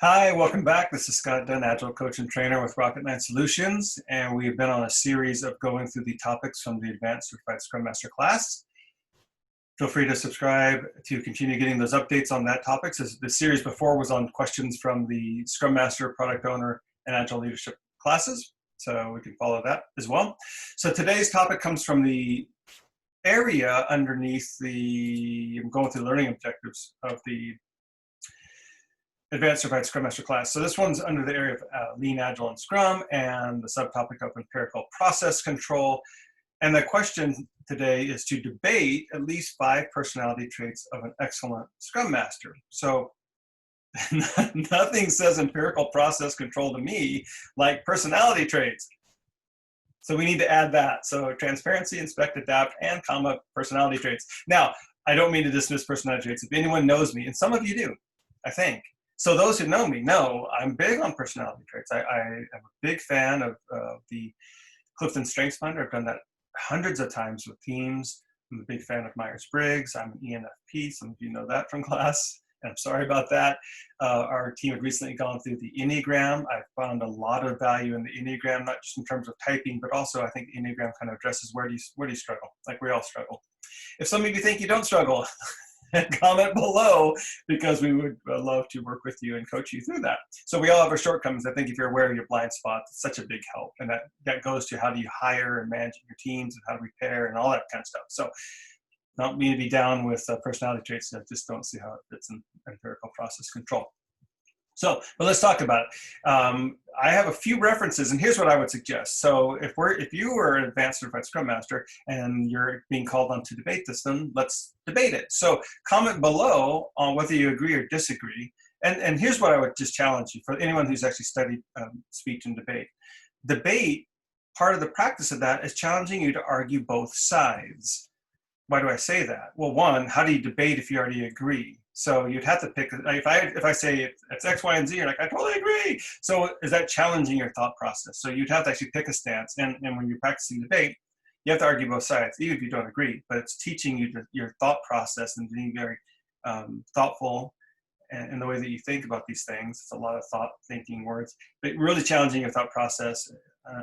Hi, welcome back. This is Scott Dunn, Agile Coach and Trainer with Rocket9 Solutions, and we've been on a series of going through the topics from the Advanced Certified ScrumMaster class. Feel free to subscribe to continue getting those updates on that topic. So the series before was on questions from the Scrum Master, Product Owner, and Agile Leadership classes, so we can follow that as well. So today's topic comes from the area underneath I'm going through the learning objectives of the Advanced Certified ScrumMaster class. So this one's under the area of Lean, Agile, and Scrum, and the subtopic of empirical process control. And the question today is to debate at least 5 personality traits of an excellent Scrum Master. So nothing says empirical process control to me like personality traits. So we need to add that. So transparency, inspect, adapt, and personality traits. Now, I don't mean to dismiss personality traits. If anyone knows me, and some of you do, I think. So those who know me know I'm big on personality traits. I am a big fan of the Clifton Strengths Finder. I've done that hundreds of times with teams. I'm a big fan of Myers-Briggs. I'm an ENFP. Some of you know that from class. And I'm sorry about that. Our team had recently gone through the Enneagram. I've found a lot of value in the Enneagram, not just in terms of typing, but also I think the Enneagram kind of addresses where do you struggle? Like we all struggle. If some of you think you don't struggle, comment below, because we would love to work with you and coach you through that. So we all have our shortcomings. I think if you're aware of your blind spots, it's such a big help. And that goes to how do you hire and manage your teams and how to repair and all that kind of stuff. So don't mean to be down with personality traits. I just don't see how it fits in empirical process control. So, but let's talk about it. I have a few references, and here's what I would suggest. So if you were an Advanced Certified Scrum Master and you're being called on to debate this, then let's debate it. So comment below on whether you agree or disagree. And here's what I would just challenge you for anyone who's actually studied speech and debate. Debate, part of the practice of that is challenging you to argue both sides. Why do I say that? Well, one, how do you debate if you already agree? So you'd have to pick, if I say it's X, Y, and Z, you're like, I totally agree. So is that challenging your thought process? So you'd have to actually pick a stance. And when you're practicing debate, you have to argue both sides, even if you don't agree. But it's teaching you your thought process and being very thoughtful in the way that you think about these things. It's a lot of thought, thinking words, but really challenging your thought process,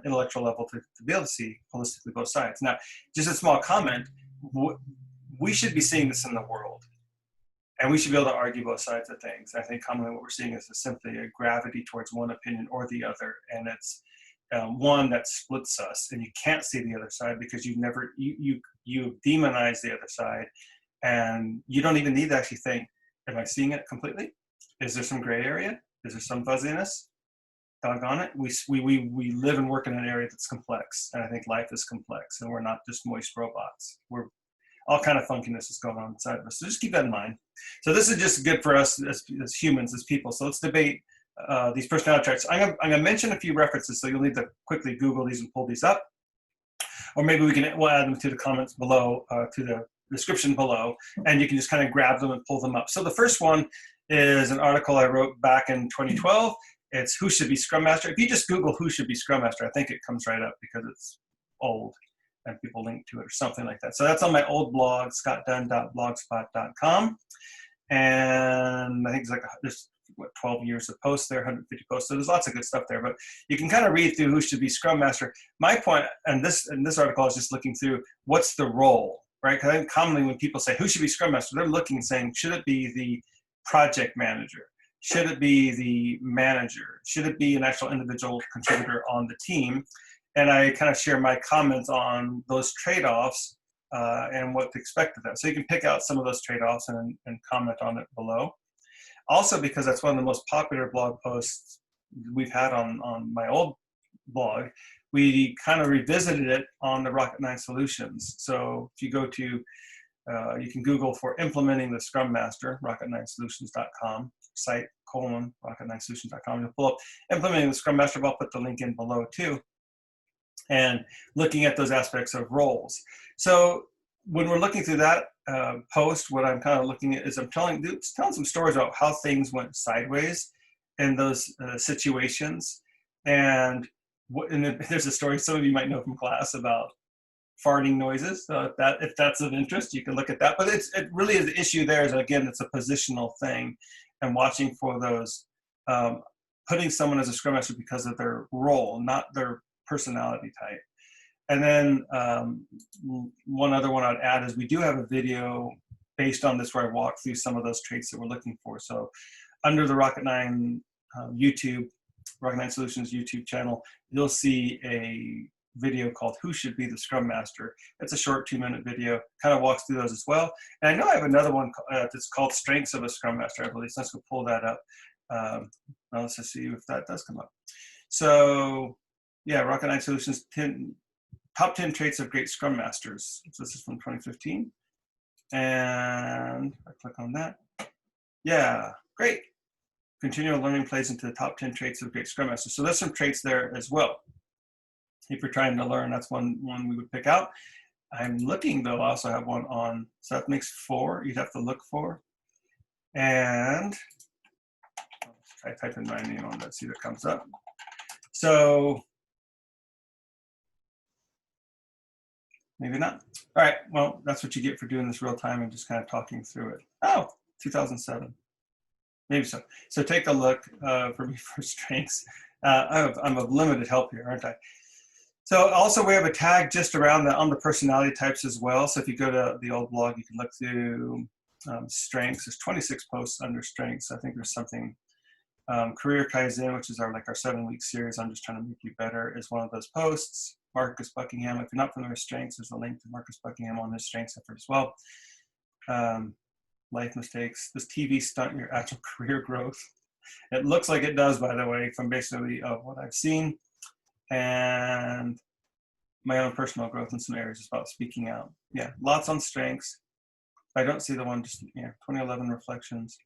intellectual level to be able to see holistically both sides. Now, just a small comment, we should be seeing this in the world. And we should be able to argue both sides of things. I think commonly what we're seeing is simply a gravity towards one opinion or the other. And it's one that splits us. And you can't see the other side because you demonize the other side. And you don't even need to actually think, am I seeing it completely? Is there some gray area? Is there some fuzziness? Doggone it. We live and work in an area that's complex. And I think life is complex. And we're not just moist robots. We're all kind of funkiness is going on inside of us. So just keep that in mind. So this is just good for us as humans, as people. So let's debate these personality traits. I'm going to mention a few references, so you'll need to quickly Google these and pull these up. Or maybe we'll add them to the comments below, to the description below, and you can just kind of grab them and pull them up. So the first one is an article I wrote back in 2012. It's Who Should Be Scrum Master. If you just Google Who Should Be Scrum Master, I think it comes right up because it's old and people link to it or something like that. So that's on my old blog, scottdunn.blogspot.com. And I think it's like there's 12 years of posts there, 150 posts. So there's lots of good stuff there, but you can kind of read through who should be Scrum Master. My point, and this article is just looking through what's the role, right? Because I think commonly when people say who should be Scrum Master, they're looking and saying, should it be the project manager? Should it be the manager? Should it be an actual individual contributor on the team? And I kind of share my comments on those trade-offs and what to expect of that. So you can pick out some of those trade-offs and comment on it below. Also, because that's one of the most popular blog posts we've had on my old blog, we kind of revisited it on the Rocket9 Solutions. So if you go to, you can Google for implementing the Scrum Master, rocket9solutions.com, site rocket9solutions.com. You'll pull up implementing the Scrum Master. I'll put the link in below too. And looking at those aspects of roles. So when we're looking through that post, what I'm kind of looking at is I'm telling some stories about how things went sideways in those situations. And there's a story some of you might know from class about farting noises. So if that's of interest, you can look at that. But it really is the issue there is, again, it's a positional thing and watching for those putting someone as a Scrum Master because of their role, not their personality type. And then one other one I'd add is we do have a video based on this where I walk through some of those traits that we're looking for. So under the Rocket9 Rocket9 Solutions YouTube channel, you'll see a video called Who Should Be the Scrum Master. It's a short 2-minute video, kind of walks through those as well. And I know I have another one that's called Strengths of a Scrum Master, I believe. So let's go pull that up. Now let's just see if that does come up. So yeah, Rocket9 Solutions, top 10 traits of great Scrum Masters. So this is from 2015. And I click on that. Yeah, great. Continual learning plays into the top 10 traits of great Scrum Masters. So there's some traits there as well. If you're trying to learn, that's one we would pick out. I'm looking though, I also have one on, so that makes 4 you'd have to look for. And I type in my name on that, see what comes up. So maybe not. All right, well, that's what you get for doing this real time and just kind of talking through it. Oh, 2007. Maybe so. So take a look for me for strengths. I'm of limited help here, aren't I? So also we have a tag just around on the personality types as well. So if you go to the old blog, you can look through strengths. There's 26 posts under strengths. I think there's something, Career Kaizen, which is our 7-week series, I'm just trying to make you better, is one of those posts. Marcus Buckingham, if you're not familiar with strengths, there's a link to Marcus Buckingham on his strengths effort as well. Life mistakes. Does TV stunt your actual career growth? It looks like it does, by the way, from basically what I've seen. And my own personal growth in some areas is about speaking out. Yeah, lots on strengths. I don't see the one, just, 2011 reflections.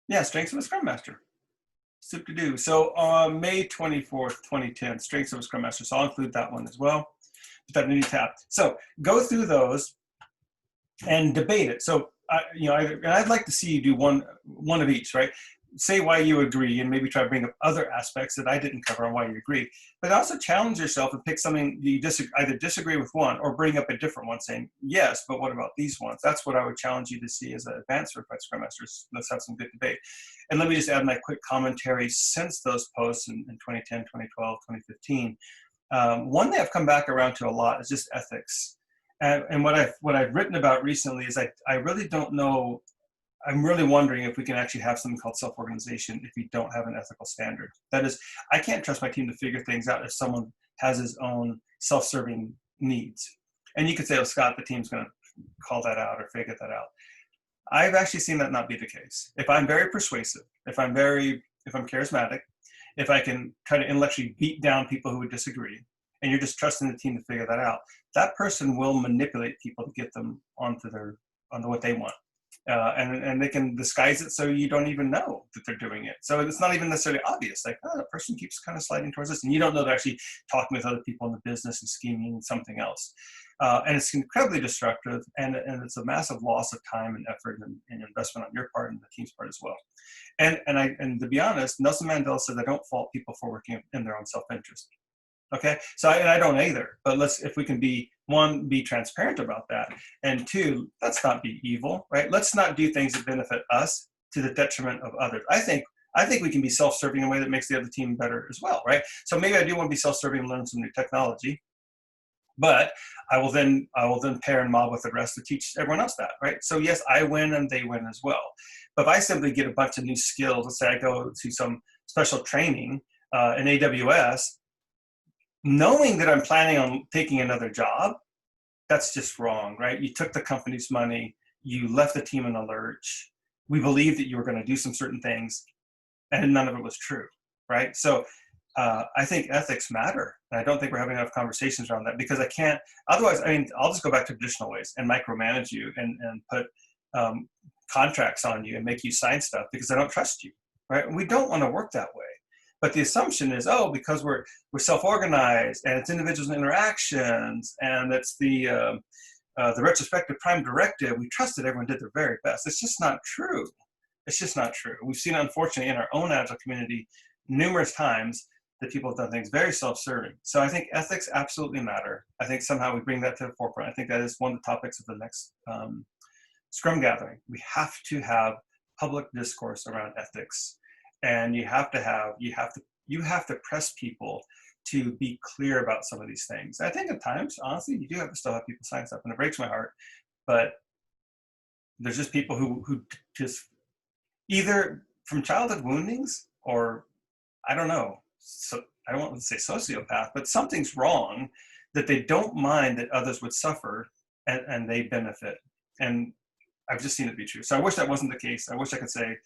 Yeah, strengths of a Scrum Master. Soup to do. So on May 24th, 2010, strengths of a Scrum Master. So I'll include that one as well. Put that in a new tab. So go through those and debate it. So I'd like to see you do one of each, right? Say why you agree and maybe try to bring up other aspects that I didn't cover on why you agree. But also challenge yourself and pick something you either disagree with one or bring up a different one saying, yes, but what about these ones? That's what I would challenge you to see as an Advanced Certified Scrum Masters. Let's have some good debate. And let me just add my quick commentary since those posts in 2010, 2012, 2015. One thing I've come back around to a lot is just ethics. And what I've written about recently is I really don't know. I'm really wondering if we can actually have something called self-organization if we don't have an ethical standard. That is, I can't trust my team to figure things out if someone has his own self-serving needs. And you could say, oh, Scott, the team's going to call that out or figure that out. I've actually seen that not be the case. If I'm very persuasive, if I'm charismatic, if I can try to intellectually beat down people who would disagree, and you're just trusting the team to figure that out, that person will manipulate people to get them onto what they want. And they can disguise it so you don't even know that they're doing it. So it's not even necessarily obvious. Like, oh, the person keeps kind of sliding towards this. And you don't know they're actually talking with other people in the business and scheming something else. And it's incredibly destructive. And it's a massive loss of time and effort and investment on your part and the team's part as well. And to be honest, Nelson Mandela said, I don't fault people for working in their own self-interest. Okay, so I don't either, but if we can be transparent about that, and 2, let's not be evil, right? Let's not do things that benefit us to the detriment of others. I think we can be self-serving in a way that makes the other team better as well, right? So maybe I do want to be self-serving and learn some new technology, but I will then pair and mob with the rest to teach everyone else that, right? So yes, I win and they win as well. But if I simply get a bunch of new skills, let's say I go to some special training in AWS, knowing that I'm planning on taking another job, that's just wrong, right? You took the company's money, you left the team in a lurch. We believed that you were going to do some certain things, and none of it was true, right? So I think ethics matter. And I don't think we're having enough conversations around that because I can't, otherwise, I'll just go back to traditional ways and micromanage you and put contracts on you and make you sign stuff because I don't trust you, right? And we don't want to work that way. But the assumption is, because we're self-organized and it's individuals and interactions and it's the retrospective prime directive, we trust that everyone did their very best. It's just not true. It's just not true. We've seen, unfortunately, in our own Agile community numerous times that people have done things very self-serving. So I think ethics absolutely matter. I think somehow we bring that to the forefront. I think that is one of the topics of the next Scrum gathering. We have to have public discourse around ethics. And you have to press people to be clear about some of these things. I think at times, honestly, you do have to still have people sign stuff, and it breaks my heart. But there's just people who just either from childhood woundings, or I don't know, so I don't want to say sociopath, but something's wrong that they don't mind that others would suffer and they benefit. And I've just seen it be true. So I wish that wasn't the case. I wish I could say,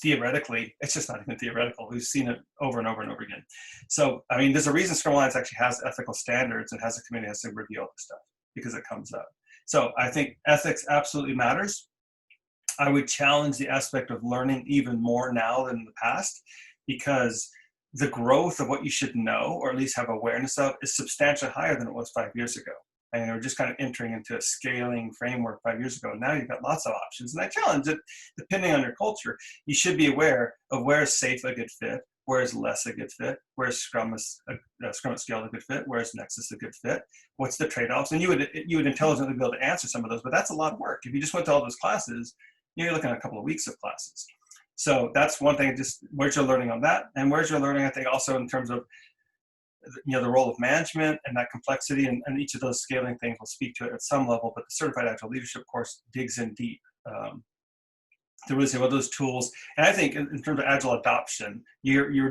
theoretically, it's just not even theoretical. We've seen it over and over and over again. So, I mean, there's a reason Scrum Alliance actually has ethical standards and has a committee that has to review all this stuff, because it comes up. So I think ethics absolutely matters. I would challenge the aspect of learning even more now than in the past, because the growth of what you should know, or at least have awareness of, is substantially higher than it was 5 years ago. And we're just kind of entering into a scaling framework 5 years ago. Now you've got lots of options. And I challenge it, depending on your culture, you should be aware of where is safe a good fit, where is less a good fit, where is Scrum at Scale a good fit, where is Nexus a good fit, what's the trade-offs? And you would intelligently be able to answer some of those, but that's a lot of work. If you just went to all those classes, you're looking at a couple of weeks of classes. So that's one thing, just where's your learning on that? And where's your learning, I think, also in terms of the role of management and that complexity, and each of those scaling things will speak to it at some level, but the Certified Agile Leadership course digs in deep to really say what those tools, and I think in terms of Agile adoption,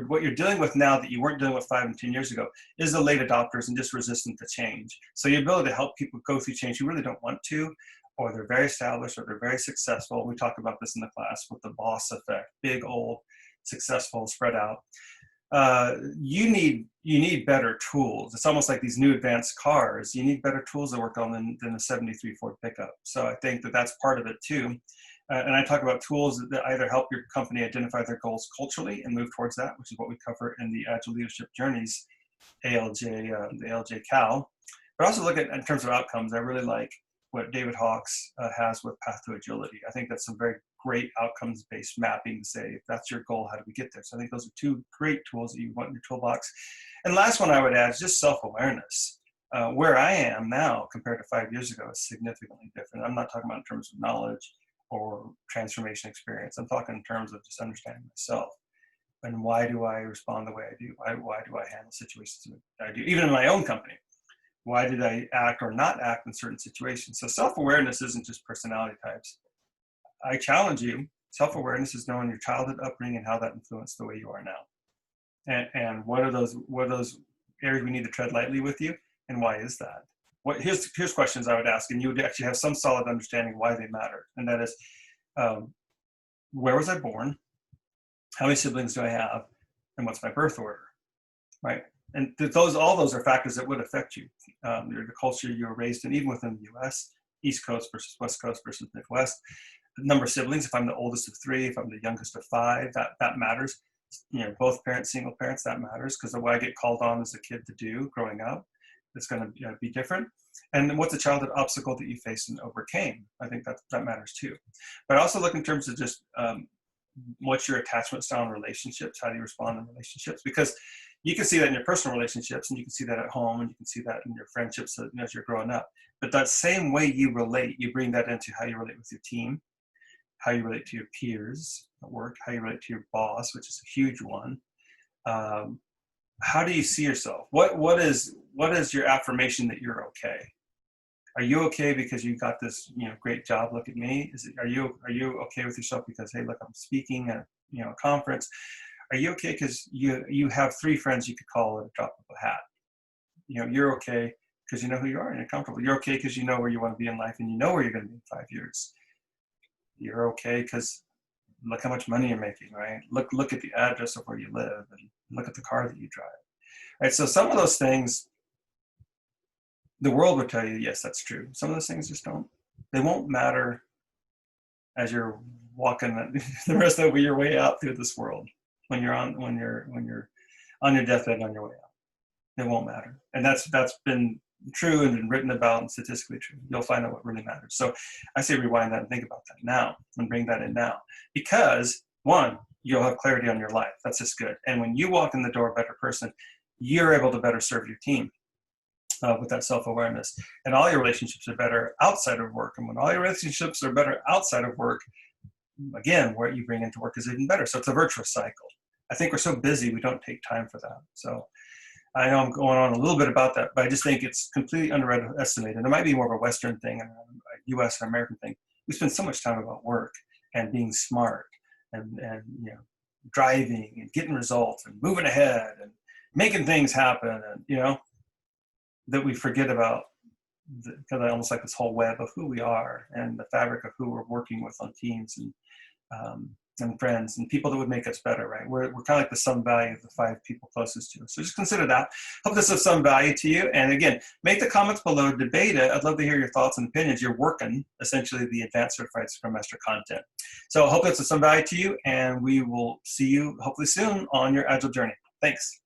what you're dealing with now that you weren't dealing with 5 and 10 years ago is the late adopters and just resistant to change. So your ability to help people go through change who really don't want to, or they're very established, or they're very successful. We talk about this in the class with the boss effect, big, old, successful, spread out. You need better tools. It's almost like these new advanced cars. You need better tools to work on than a 73 Ford pickup. So I think that that's part of it too. And I talk about tools that either help your company identify their goals culturally and move towards that, which is what we cover in the Agile Leadership Journeys, the ALJ Cal. But also look at, in terms of outcomes, I really like what David Hawkes has with Path to Agility. I think that's some very great outcomes-based mapping to say, if that's your goal, how do we get there? So I think those are two great tools that you want in your toolbox. And last one I would add is just self-awareness. Where I am now compared to 5 years ago is significantly different. I'm not talking about in terms of knowledge or transformation experience. I'm talking in terms of just understanding myself. And why do I respond the way I do? Why do I handle situations that I do? Even in my own company. Why did I act or not act in certain situations? So self-awareness isn't just personality types. I challenge you, self-awareness is knowing your childhood upbringing and how that influenced the way you are now. And what are those areas we need to tread lightly with you, and why is that? Here's questions I would ask, and you would actually have some solid understanding why they matter. And that is, where was I born? How many siblings do I have? And what's my birth order, right? And all those are factors that would affect you. The culture you were raised in, even within the US, East Coast versus West Coast versus Midwest. The number of siblings, if I'm the oldest of 3, if I'm the youngest of 5, that matters. Both parents, single parents, that matters, because the way I get called on as a kid to do growing up, it's going to be different. And what's a childhood obstacle that you faced and overcame? I think that matters too. But I also look in terms of just what's your attachment style in relationships? How do you respond in relationships? Because you can see that in your personal relationships, and you can see that at home, and you can see that in your friendships as you're growing up. But that same way you relate, you bring that into how you relate with your team, how you relate to your peers at work, how you relate to your boss, which is a huge one. How do you see yourself? What is your affirmation that you're okay? Are you okay because you got this great job? Look at me. Are you okay with yourself because, hey, look, I'm speaking at a conference? Are you okay because you have 3 friends you could call at a drop of a hat? You're okay because you know who you are and you're comfortable. You're okay because you know where you want to be in life and you know where you're going to be in 5 years. You're okay because look how much money you're making, right? Look at the address of where you live and look at the car that you drive, right? So some of those things, the world would tell you, yes, that's true. Some of those things just don't. They won't matter as you're walking the rest of your way out through this world. When you're on your deathbed on your way out, it won't matter. And that's been true and been written about and statistically true. You'll find out what really matters. So I say rewind that and think about that now and bring that in now, because 1, you'll have clarity on your life. That's just good. And when you walk in the door a better person, you're able to better serve your team with that self-awareness. And all your relationships are better outside of work. And when all your relationships are better outside of work, again, what you bring into work is even better. So it's a virtuous cycle. I think we're so busy, we don't take time for that. So I know I'm going on a little bit about that, but I just think it's completely underestimated. It might be more of a Western thing, a US and American thing. We spend so much time about work and being smart and you know, driving and getting results and moving ahead and making things happen, and you know, that we forget about kind of almost like this whole web of who we are and the fabric of who we're working with on teams and friends and people that would make us better, right? We're kind of like the sum value of the 5 people closest to us. So just consider that. Hope this is some value to you. And again, make the comments below, debate it. I'd love to hear your thoughts and opinions. You're working essentially the Advanced Certified ScrumMaster content. So I hope this is some value to you, and we will see you hopefully soon on your Agile journey. Thanks.